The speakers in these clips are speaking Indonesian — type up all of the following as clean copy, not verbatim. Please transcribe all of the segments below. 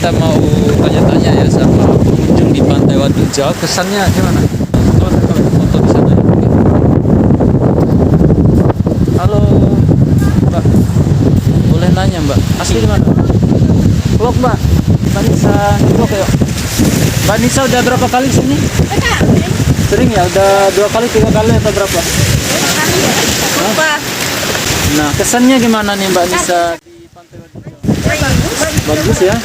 kita mau tanya-tanya ya sama pengunjung di Pantai Wadu Jao, kesannya gimana? Coba kalau foto di sana ya. Halo, Mbak. Boleh nanya, Mbak? Asli di mana? Vlog, Mbak. Mbak Nisa, vlog ya. Mbak Nisa udah berapa kali sini? Sering ya? Udah 2 kali, 3 kali atau berapa? 2 kali ya. Lupa. Nah, kesannya gimana nih Mbak Nisa di Pantai Wadu Jao? Bagus ya.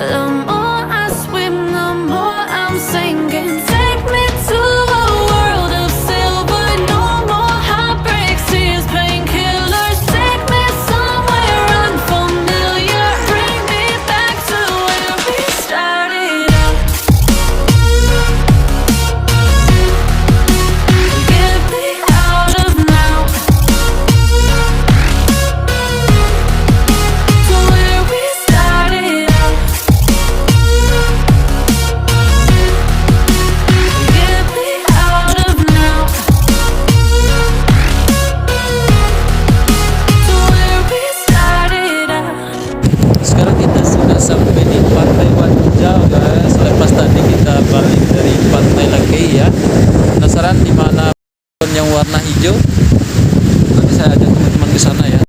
The more I swim, the more I'm sinking. Take me to a world of silver. No more heartbreaks, tears, painkillers. Take me somewhere unfamiliar. Bring me back to where we started out. Get me out of now. To where we started out. Get me out of now. To where we started out. Sekarang kita sudah sampai di Pantai Wadu Jao, guys. Lepas tadi kita balik dari Pantai lagi ya. Penasaran di mana yang warna hijau? Nanti saya ajak teman-teman ke sana ya.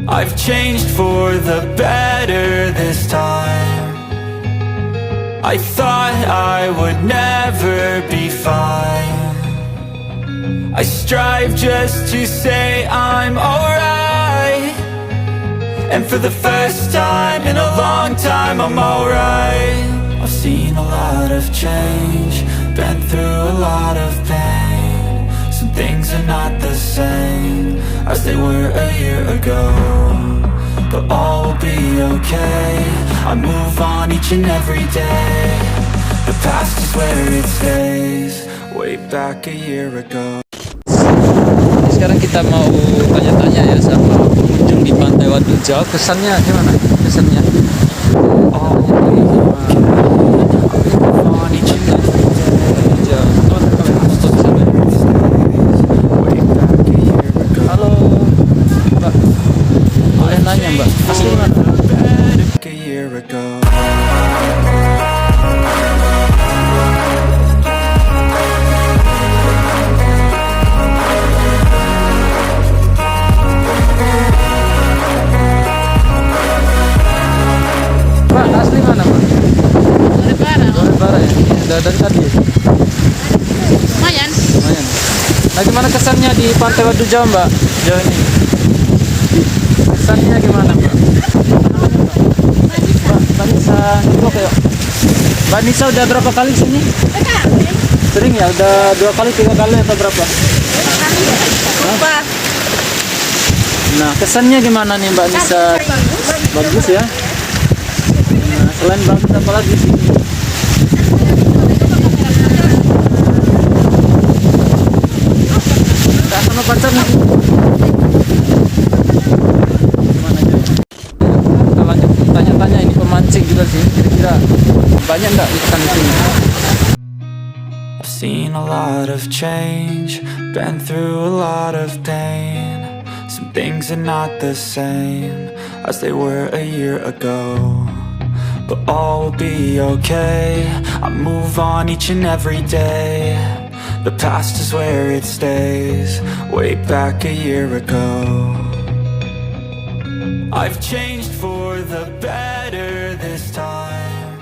I've changed for the better this time. I thought I would never be fine. I strive just to say I'm alright. And for the first time in a long time I'm alright. I've seen a lot of change, been through a lot of pain. Some things are not the same as they were a year ago, but all will be okay. I move on each and every day. The past is where it stays, way back a year ago. Sekarang kita mau tanya-tanya ya sama pengunjung di Pantai Wadu Jao, kesannya gimana? Kesannya? Oh, On each and every hijau. Coba kalau foto di sana ya. way back a year ago. Halo, Mbak. Boleh nanya, Mbak? Asli di mana? Back a year ago. Mbak, asli mana, Mbak? Lebaran. Lebaran ya? Udah dari tadi ya? Lumayan. Lumayan. Nah, gimana kesannya di Pantai Wadu Jao, Mbak? Jauh ini. Kesannya gimana, Mbak? Mbak Nisa, vlog ya. Mbak Nisa udah berapa kali sini? Sering ya? Udah 2 kali, 3 kali atau berapa? 2 kali ya. Lupa. Nah, kesannya gimana nih Mbak Nisa? Bagus ya. Nah, selain bagus apa lagi sih? Nggak sama pacarnya. Gimana aja? Kita lanjut tanya-tanya, ini pemancing juga sih. Kira-kira banyak nggak ikan di sini? I've seen a lot of change, been through a lot of pain. Some things are not the same as they were a year ago, but all will be okay. I move on each and every day. The past is where it stays, way back a year ago. I've changed for the better this time.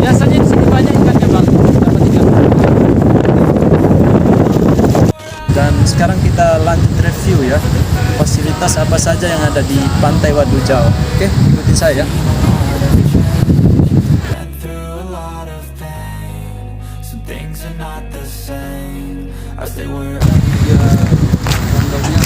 Biasanya di sini banyak ikannya, Bang. Dapat ikan. Dan sekarang kita lanjut review ya, fasilitas apa saja yang ada di Pantai Wadu Jao. Oke, ikutin saya. Been through a lot of pain. Some things are not the same as they were. Ya, banggalnya